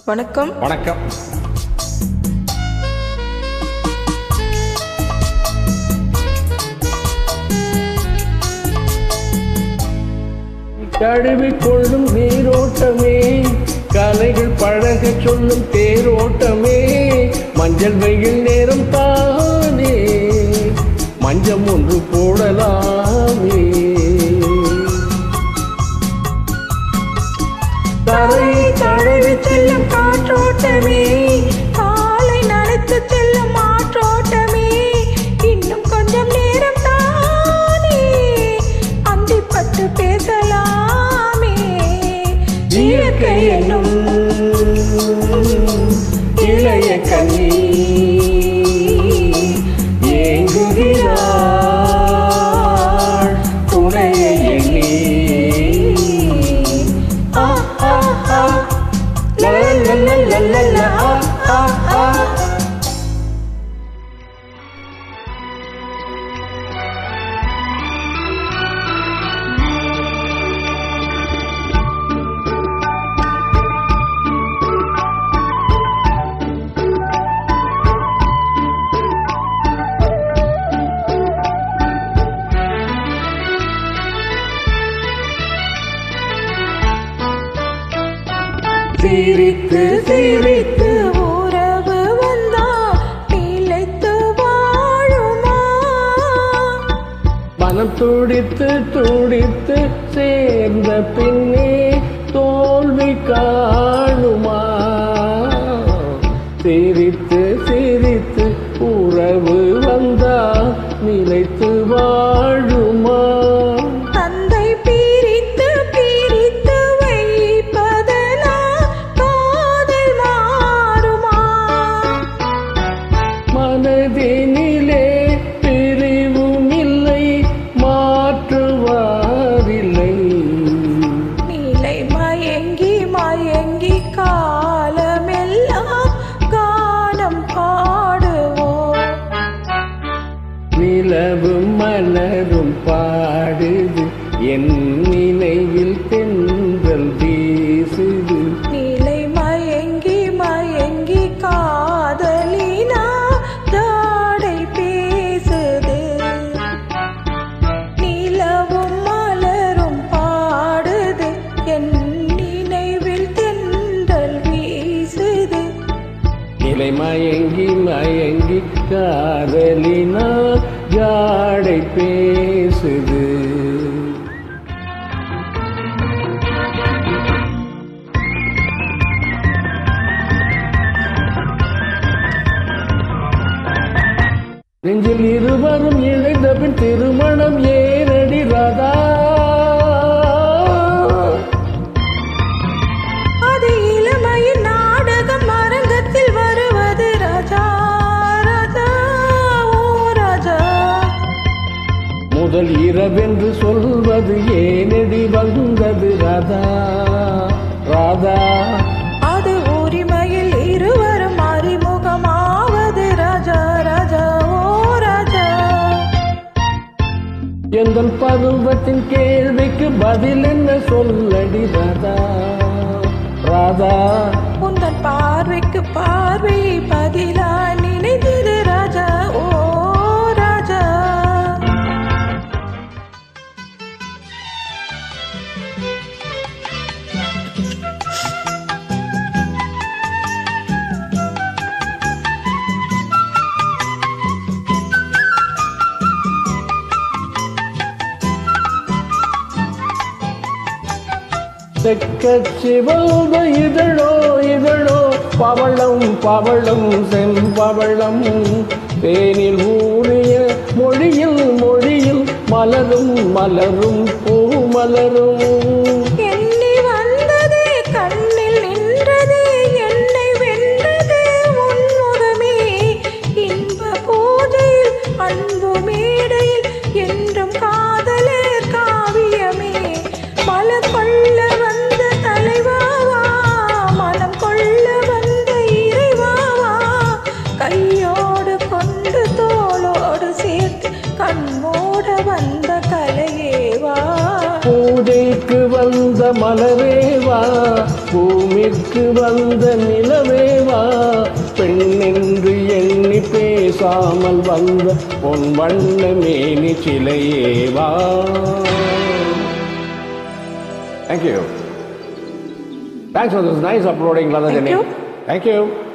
வணக்கம். வணக்கம். தழுவிக்கொள்ளும் நீரோட்டமே, கலைகள் பழக சொல்லும் தேரோட்டமே, மஞ்சள் வெயில் நேரம் தானே, மஞ்சம் ஒன்று போடலாமே. தரையை தழுவி செல்லும் காற்றோட்டமே, காலை நனைத்து செல்லும் மாற்றோட்டமே, இன்னும் கொஞ்சம் நேரம் தானே, அந்திப்பட்டு பேசலாமே. இயற்கை என்னும் இளைய கனி ஏங்குகிறாள் துணையை எண்ணி. சிரித்து சிரித்து உறவு வந்தா நிலைத்து வாழுமா? மனம் துடித்து துடித்து சேர்ந்த பின்னே தோல்வி காணுமா? சிரித்து சிரித்து உறவு வந்தா நிலைத்து வாழுமா? தந்தை பிரித்து பிரித்து வைப்பதனா காதல் மாறுமா? மனதினிலே பிரிவும் இல்லை, மாற்றுவாரில்லை. நீலை மயங்கி மயங்கி காலமெல்லாம் கானம் பாடுவோம். நிலவும் மலரும் பாடுது, என் நினைவில் தென்றல் வீசுது. நீலை மயங்கி மயங்கி காதலினா தாடை பேசுது. நிலவும் மலரும் பாடுது, என் நினைவில் தென்றல் வீசுது. நிலை மயங்கி மயங்கி காதலினா ஜாடை பேசுது. நெஞ்சில் இருவரும் இணைந்த பின் திருமணம் ஏனடி ராதா? அது இளமையின் நாடகம், அரங்கத்தில் வருவது ராஜா ராஜா ஓ ராஜா. முதல் இரவென்று சொல்வது ஏனடி வந்தது ராதா ராதா? அது உரிமையில் இருவரும் அறிமுகமாவது ராஜா ராஜா ஓ ராஜா. எங்கள் பருவத்தின் கேள்விக்கு பதில் என்ன சொல்லடி ராதா ராதா? உந்தன் பார்வைக்கு பார்வையை பதிலா நினைத்தது ராஜா ஓ ராஜா. செக்கச்சிவந்த இதழோ இதழோ பவளம் பவளம் செம்பவளம், தேனில் ஊறிய மொழியில் மொழியில் மலரும் மலரும் பூமலரும். எண்ணி வந்ததே கண்ணில் நின்றதே, என்னை வென்றது உன்முகமே. இன்ப பூஜையில் அன்பு மேடையில் என்றும் காதலர் காவியமே. மலர் கொள்ள வந்த தலைவாவா, மனம் கொள்ள வந்த இறைவாவா, கையோடு கொண்டு தோளோடு சேர்த்து கண்மோட வந்த கலையேவா. பூஜைக்கு வந்த மலரேவா, பூமிக்கு வீட்டுக்கு வந்த நிலவேவா, பெண் என்று எண்ணி பேசாமல் வந்த பொன் வண்ண மேனி சிலையேவா. Thank you. Thanks for this nice uploading, Ladha Jenny. Thank you. Thank you.